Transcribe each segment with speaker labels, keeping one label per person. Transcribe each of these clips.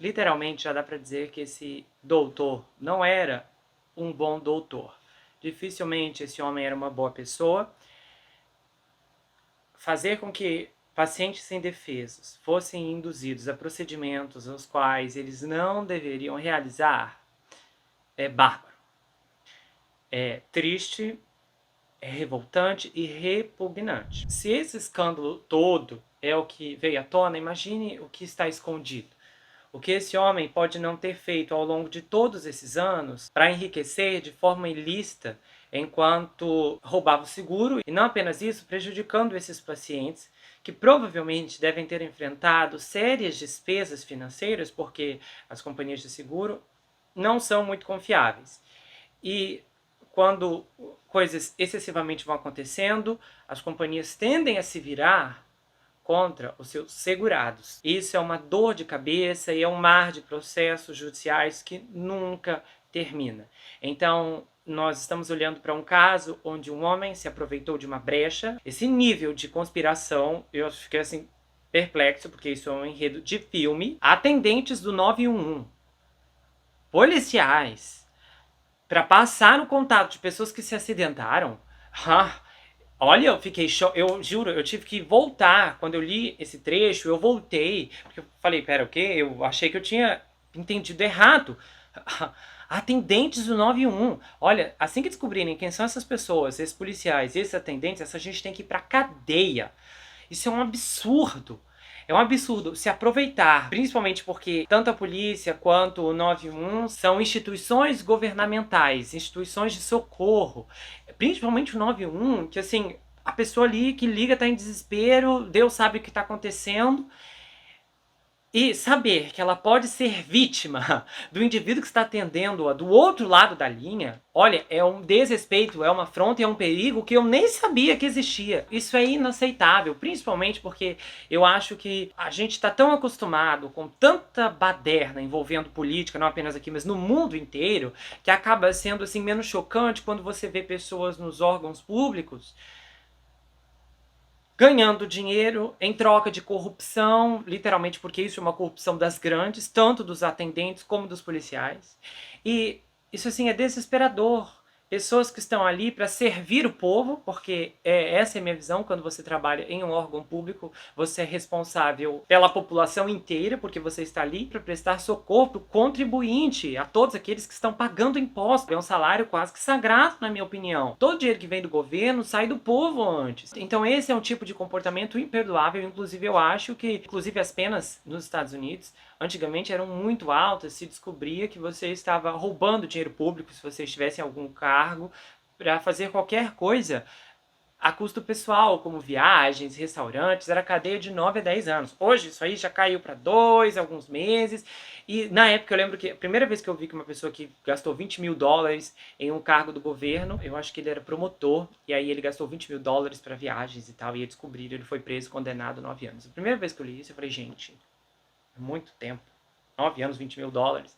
Speaker 1: literalmente já dá para dizer que esse doutor não era um bom doutor. Dificilmente esse homem era uma boa pessoa. Fazer com que pacientes indefesos fossem induzidos a procedimentos os quais eles não deveriam realizar é bárbaro. É triste, é revoltante e repugnante. Se esse escândalo todo é o que veio à tona, imagine o que está escondido. O que esse homem pode não ter feito ao longo de todos esses anos para enriquecer de forma ilícita enquanto roubava o seguro, e não apenas isso, prejudicando esses pacientes que provavelmente devem ter enfrentado sérias despesas financeiras porque as companhias de seguro não são muito confiáveis. E quando coisas excessivamente vão acontecendo, as companhias tendem a se virar contra os seus segurados. Isso é uma dor de cabeça e é um mar de processos judiciais que nunca termina. Então, nós estamos olhando para um caso onde um homem se aproveitou de uma brecha. Esse nível de conspiração, eu fiquei assim perplexo, porque isso é um enredo de filme. Atendentes do 911, policiais, para passar o contato de pessoas que se acidentaram. Olha, eu fiquei eu juro, eu tive que voltar. Quando eu li esse trecho, eu voltei, porque eu falei, pera, o quê? Eu achei que eu tinha entendido errado. Atendentes do 911. Olha, assim que descobrirem quem são essas pessoas, esses policiais, esses atendentes, essa gente tem que ir pra cadeia. Isso é um absurdo. É um absurdo se aproveitar, principalmente porque tanto a polícia quanto o 911 são instituições governamentais, instituições de socorro. Principalmente o 911, que assim, a pessoa ali que liga está em desespero, Deus sabe o que está acontecendo. E saber que ela pode ser vítima do indivíduo que está atendendo-a do outro lado da linha, olha, é um desrespeito, é uma afronta e é um perigo que eu nem sabia que existia. Isso é inaceitável, principalmente porque eu acho que a gente está tão acostumado com tanta baderna envolvendo política, não apenas aqui, mas no mundo inteiro, que acaba sendo assim menos chocante quando você vê pessoas nos órgãos públicos ganhando dinheiro em troca de corrupção, literalmente porque isso é uma corrupção das grandes, tanto dos atendentes como dos policiais. E isso assim é desesperador. Pessoas que estão ali para servir o povo, porque essa é a minha visão, quando você trabalha em um órgão público, você é responsável pela população inteira, porque você está ali para prestar socorro para o contribuinte, a todos aqueles que estão pagando impostos. É um salário quase que sagrado, na minha opinião. Todo dinheiro que vem do governo sai do povo antes. Então esse é um tipo de comportamento imperdoável, inclusive eu acho que, inclusive as penas nos Estados Unidos, antigamente eram muito altas, se descobria que você estava roubando dinheiro público se você estivesse em algum cargo para fazer qualquer coisa a custo pessoal, como viagens, restaurantes, era cadeia de 9 a 10 anos. Hoje isso aí já caiu para 2, alguns meses, e na época eu lembro que a primeira vez que eu vi que uma pessoa que gastou $20.000 em um cargo do governo, eu acho que ele era promotor, e aí ele gastou $20.000 para viagens e tal, e ia descobrir, ele foi preso, condenado a 9 anos. A primeira vez que eu li isso, eu falei, gente, é muito tempo. 9 anos, $20.000.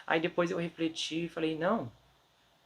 Speaker 1: Aí depois eu refleti e falei, não,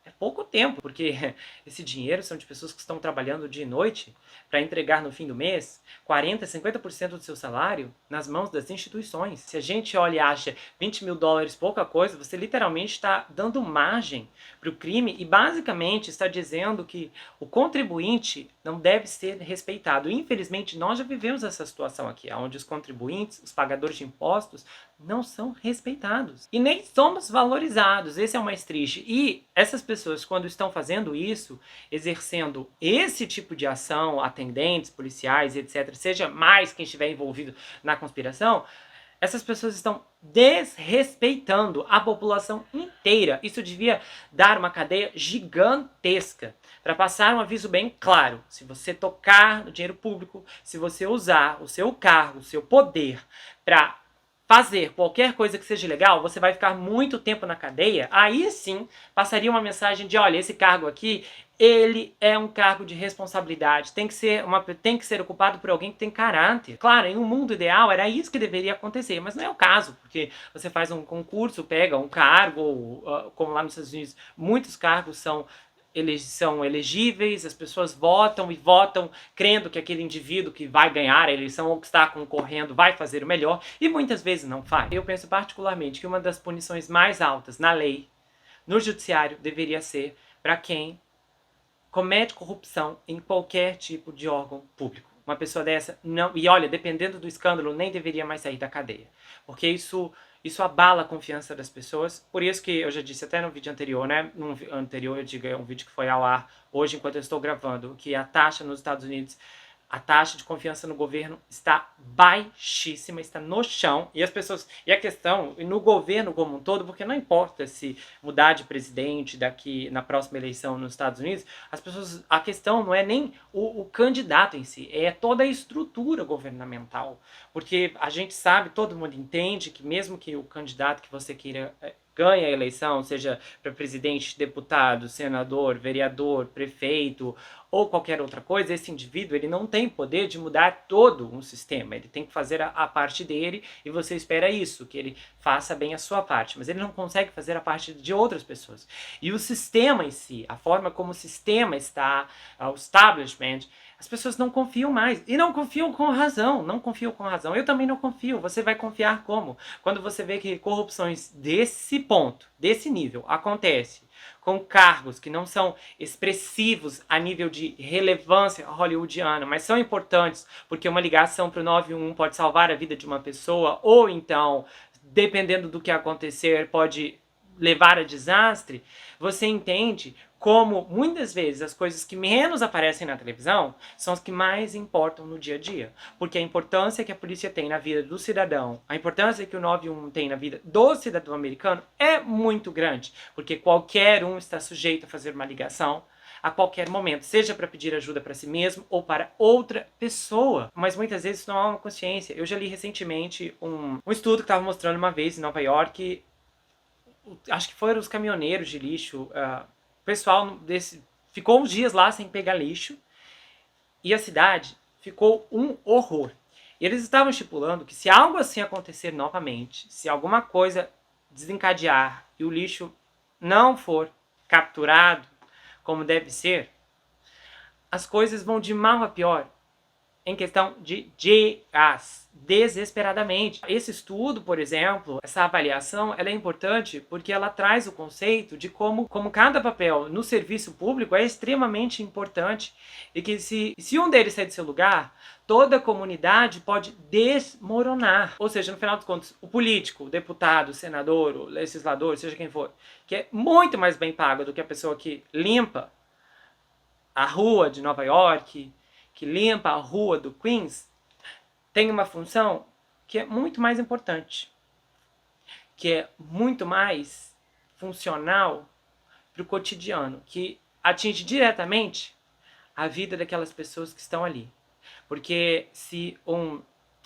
Speaker 1: é pouco tempo, porque esse dinheiro são de pessoas que estão trabalhando dia e noite para entregar no fim do mês 40%, 50% do seu salário nas mãos das instituições. Se a gente olha e acha $20.000 pouca coisa, você literalmente está dando margem para o crime e basicamente está dizendo que o contribuinte não deve ser respeitado. Infelizmente, nós já vivemos essa situação aqui, onde os contribuintes, os pagadores de impostos, não são respeitados. E nem somos valorizados. Esse é o mais triste. E essas pessoas, quando estão fazendo isso, exercendo esse tipo de ação, atendentes, policiais, etc., seja mais quem estiver envolvido na conspiração, essas pessoas estão desrespeitando a população inteira. Isso devia dar uma cadeia gigantesca para passar um aviso bem claro. Se você tocar no dinheiro público, se você usar o seu cargo, o seu poder para fazer qualquer coisa que seja legal, você vai ficar muito tempo na cadeia, aí sim passaria uma mensagem de, olha, esse cargo aqui, ele é um cargo de responsabilidade, tem que ser ocupado por alguém que tem caráter. Claro, em um mundo ideal era isso que deveria acontecer, mas não é o caso, porque você faz um concurso, pega um cargo, como lá nos Estados Unidos, muitos cargos são são elegíveis, as pessoas votam e votam crendo que aquele indivíduo que vai ganhar a eleição ou que está concorrendo vai fazer o melhor, e muitas vezes não faz. Eu penso particularmente que uma das punições mais altas na lei, no judiciário, deveria ser para quem comete corrupção em qualquer tipo de órgão público. Uma pessoa dessa não, e olha, dependendo do escândalo, nem deveria mais sair da cadeia, porque isso abala a confiança das pessoas. Por isso que eu já disse até no vídeo anterior, né? No anterior, eu digo, é um vídeo que foi ao ar hoje enquanto eu estou gravando, que a taxa nos Estados Unidos, a taxa de confiança no governo está baixíssima, está no chão, e as pessoas, e a questão, e no governo como um todo, porque não importa se mudar de presidente daqui na próxima eleição nos Estados Unidos, as pessoas, a questão não é nem o candidato em si, é toda a estrutura governamental, porque a gente sabe, todo mundo entende que mesmo que o candidato que você queira ganhe a eleição, seja para presidente, deputado, senador, vereador, prefeito ou qualquer outra coisa, esse indivíduo ele não tem poder de mudar todo um sistema. Ele tem que fazer a parte dele e você espera isso, que ele faça bem a sua parte. Mas ele não consegue fazer a parte de outras pessoas. E o sistema em si, a forma como o sistema está, o establishment, as pessoas não confiam mais. E não confiam com razão. Não confiam com razão. Eu também não confio. Você vai confiar como? Quando você vê que corrupções desse ponto, desse nível, acontece com cargos que não são expressivos a nível de relevância hollywoodiana, mas são importantes porque uma ligação para o 911 pode salvar a vida de uma pessoa, ou então, dependendo do que acontecer, pode levar a desastre, você entende como muitas vezes as coisas que menos aparecem na televisão são as que mais importam no dia a dia. Porque a importância que a polícia tem na vida do cidadão, a importância que o 911 tem na vida do cidadão americano é muito grande. Porque qualquer um está sujeito a fazer uma ligação a qualquer momento, seja para pedir ajuda para si mesmo ou para outra pessoa. Mas muitas vezes não há uma consciência. Eu já li recentemente um estudo que estava mostrando uma vez em Nova York, acho que foram os caminhoneiros de lixo, o pessoal ficou uns dias lá sem pegar lixo e a cidade ficou um horror. E eles estavam estipulando que se algo assim acontecer novamente, se alguma coisa desencadear e o lixo não for capturado como deve ser, as coisas vão de mal a pior em questão de dias, desesperadamente. Esse estudo, por exemplo, essa avaliação, ela é importante porque ela traz o conceito de como cada papel no serviço público é extremamente importante e que se um deles sair do seu lugar, toda a comunidade pode desmoronar. Ou seja, no final dos contos, o político, o deputado, o senador, o legislador, seja quem for, que é muito mais bem pago do que a pessoa que limpa a rua de Nova York, que limpa a rua do Queens, tem uma função que é muito mais importante, que é muito mais funcional para o cotidiano, que atinge diretamente a vida daquelas pessoas que estão ali. Porque se um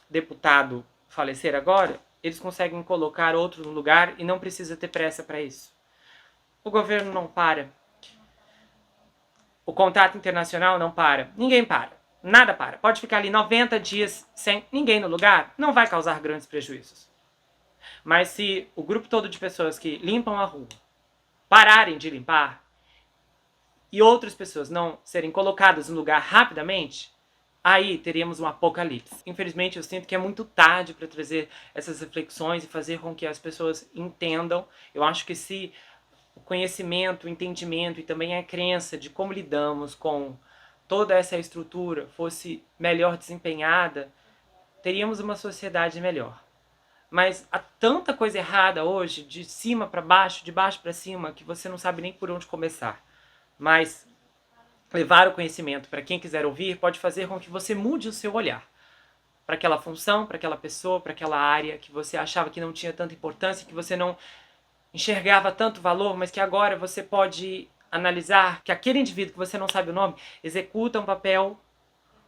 Speaker 1: deputado falecer agora, eles conseguem colocar outro no lugar e não precisa ter pressa para isso. O governo não para. O contrato internacional não para. Ninguém para. Nada para. Pode ficar ali 90 dias sem ninguém no lugar, não vai causar grandes prejuízos. Mas se o grupo todo de pessoas que limpam a rua pararem de limpar e outras pessoas não serem colocadas no lugar rapidamente, aí teríamos um apocalipse. Infelizmente, eu sinto que é muito tarde para trazer essas reflexões e fazer com que as pessoas entendam. Eu acho que se o conhecimento, o entendimento e também a crença de como lidamos com toda essa estrutura fosse melhor desempenhada, teríamos uma sociedade melhor. Mas há tanta coisa errada hoje, de cima para baixo, de baixo para cima, que você não sabe nem por onde começar. Mas levar o conhecimento para quem quiser ouvir pode fazer com que você mude o seu olhar para aquela função, para aquela pessoa, para aquela área que você achava que não tinha tanta importância, que você não enxergava tanto valor, mas que agora você pode analisar que aquele indivíduo que você não sabe o nome executa um papel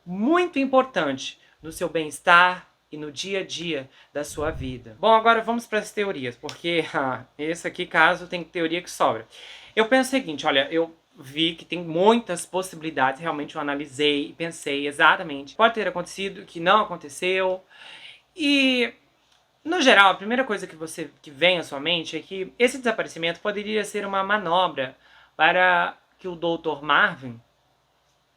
Speaker 1: muito importante no seu bem-estar e no dia a dia da sua vida. Bom, agora vamos para as teorias, porque esse aqui, caso, tem teoria que sobra. Eu penso o seguinte, olha, eu vi que tem muitas possibilidades, realmente eu analisei e pensei exatamente. Pode ter acontecido, que não aconteceu, e no geral, a primeira coisa que vem à sua mente é que esse desaparecimento poderia ser uma manobra para que o Dr. Marvin,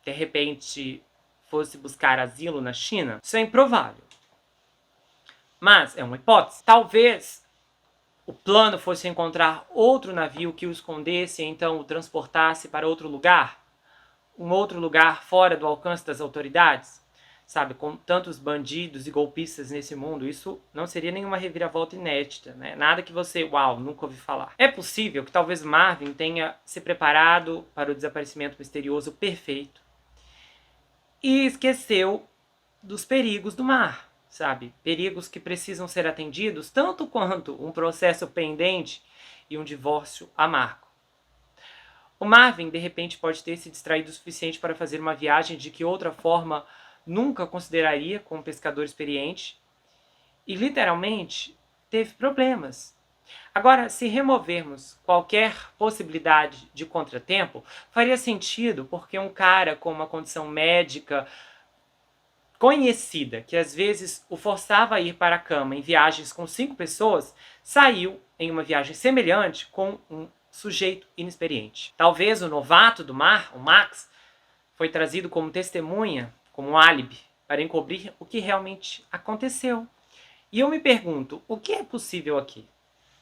Speaker 1: de repente, fosse buscar asilo na China? Isso é improvável. Mas é uma hipótese. Talvez o plano fosse encontrar outro navio que o escondesse e então o transportasse para outro lugar? Um outro lugar fora do alcance das autoridades? Sabe, com tantos bandidos e golpistas nesse mundo, isso não seria nenhuma reviravolta inédita, né? Nada que você, uau, nunca ouvi falar. É possível que talvez Marvin tenha se preparado para o desaparecimento misterioso perfeito e esqueceu dos perigos do mar, sabe? Perigos que precisam ser atendidos tanto quanto um processo pendente e um divórcio amargo. O Marvin, de repente, pode ter se distraído o suficiente para fazer uma viagem de que outra forma nunca consideraria como pescador experiente e, literalmente, teve problemas. Agora, se removermos qualquer possibilidade de contratempo, faria sentido porque um cara com uma condição médica conhecida, que às vezes o forçava a ir para a cama em viagens com 5 pessoas, saiu em uma viagem semelhante com um sujeito inexperiente. Talvez o novato do mar, o Max, foi trazido como testemunha, como um álibi, para encobrir o que realmente aconteceu. E eu me pergunto, o que é possível aqui?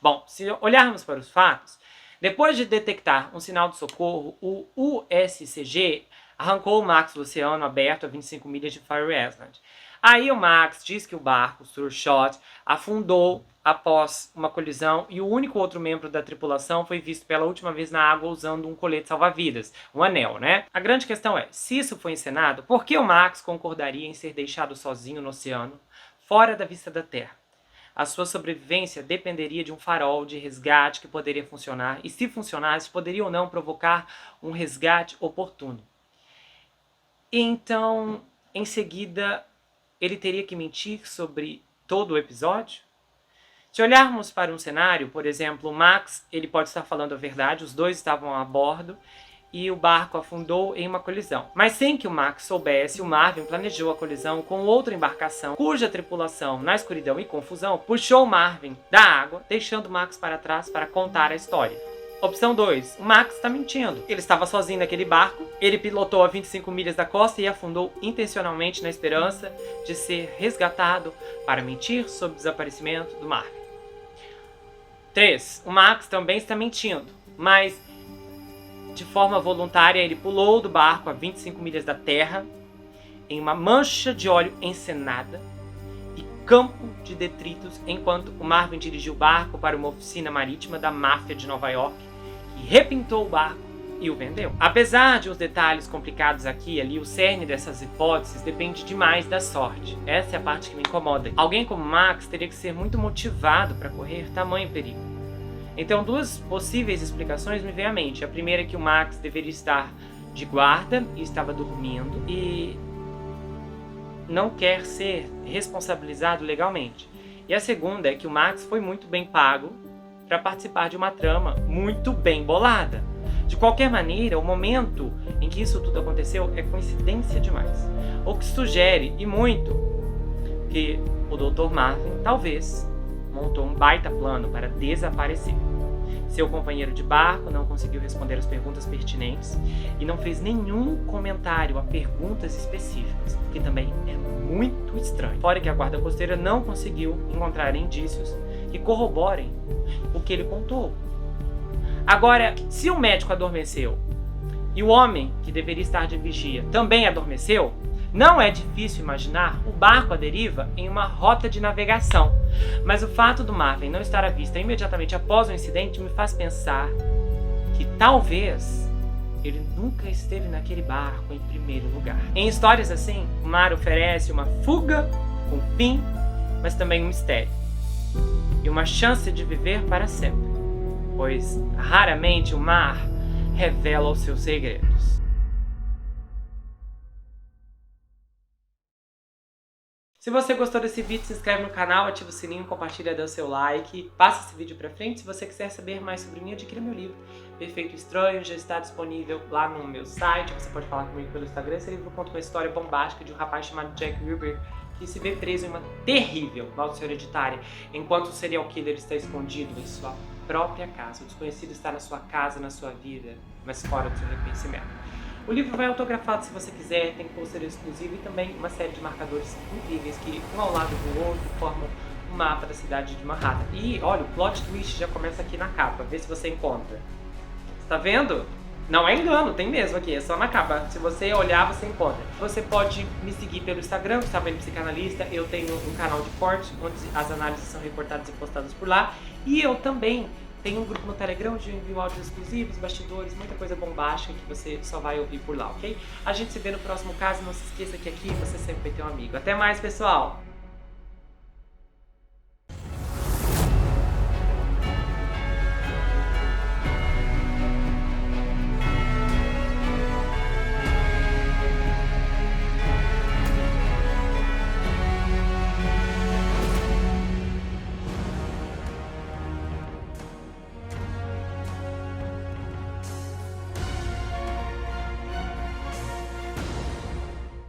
Speaker 1: Bom, se olharmos para os fatos, depois de detectar um sinal de socorro, o USCG arrancou o Max do oceano aberto a 25 milhas de Fire Island. Aí o Max diz que o barco, Sir Shot, afundou após uma colisão e o único outro membro da tripulação foi visto pela última vez na água usando um colete salva-vidas, um anel, né? A grande questão é, se isso foi encenado, por que o Max concordaria em ser deixado sozinho no oceano, fora da vista da Terra? A sua sobrevivência dependeria de um farol de resgate que poderia funcionar, e se funcionasse, poderia ou não provocar um resgate oportuno. Então, em seguida, ele teria que mentir sobre todo o episódio? Se olharmos para um cenário, por exemplo, o Max, ele pode estar falando a verdade, os dois estavam a bordo e o barco afundou em uma colisão. Mas sem que o Max soubesse, o Marvin planejou a colisão com outra embarcação, cuja tripulação, na escuridão e confusão, puxou o Marvin da água, deixando o Max para trás para contar a história. Opção 2. O Max está mentindo. Ele estava sozinho naquele barco, ele pilotou a 25 milhas da costa e afundou intencionalmente na esperança de ser resgatado para mentir sobre o desaparecimento do Marvin. 3. O Max também está mentindo, mas de forma voluntária ele pulou do barco a 25 milhas da terra em uma mancha de óleo encenada e campo de detritos enquanto o Marvin dirigiu o barco para uma oficina marítima da máfia de Nova York e repintou o barco e o vendeu. Apesar de uns detalhes complicados aqui e ali, o cerne dessas hipóteses depende demais da sorte. Essa é a parte que me incomoda. Alguém como Max teria que ser muito motivado para correr tamanho perigo. Então, duas possíveis explicações me vêm à mente. A primeira é que o Max deveria estar de guarda e estava dormindo e não quer ser responsabilizado legalmente. E a segunda é que o Max foi muito bem pago para participar de uma trama muito bem bolada. De qualquer maneira, o momento em que isso tudo aconteceu é coincidência demais. O que sugere, e muito, que o Dr. Marvin, talvez, montou um baita plano para desaparecer. Seu companheiro de barco não conseguiu responder as perguntas pertinentes e não fez nenhum comentário a perguntas específicas, o que também é muito estranho. Fora que a guarda costeira não conseguiu encontrar indícios que corroborem o que ele contou. Agora, se o médico adormeceu e o homem que deveria estar de vigia também adormeceu, não é difícil imaginar o barco à deriva em uma rota de navegação. Mas o fato do Marvin não estar à vista imediatamente após o incidente me faz pensar que talvez ele nunca esteve naquele barco em primeiro lugar. Em histórias assim, o mar oferece uma fuga, um fim, mas também um mistério. E uma chance de viver para sempre, pois raramente o mar revela os seus segredos. Se você gostou desse vídeo, se inscreve no canal, ativa o sininho, compartilha, dê o seu like. Passa esse vídeo pra frente. Se você quiser saber mais sobre mim, adquira meu livro Perfeito Estranho, já está disponível lá no meu site. Você pode falar comigo pelo Instagram. Esse livro conta uma história bombástica de um rapaz chamado Jack Ruby que se vê preso em uma terrível maldição hereditária, enquanto o serial killer está escondido em sua própria casa. O desconhecido está na sua casa, na sua vida, mas fora do seu reconhecimento. O livro vai autografado se você quiser, tem pôster exclusivo e também uma série de marcadores incríveis que, um ao lado do outro, formam um mapa da cidade de Manhattan. E olha, o plot twist já começa aqui na capa, vê se você encontra. Você tá vendo? Não é engano, tem mesmo aqui, é só na capa. Se você olhar, você encontra. Você pode me seguir pelo Instagram, Gustavo N. Psicanalista. Eu tenho um canal de corte, onde as análises são reportadas e postadas por lá. E eu também tenho um grupo no Telegram, onde eu envio áudios exclusivos, bastidores, muita coisa bombástica que você só vai ouvir por lá, ok? A gente se vê no próximo caso. Não se esqueça que aqui você sempre vai ter um amigo. Até mais, pessoal!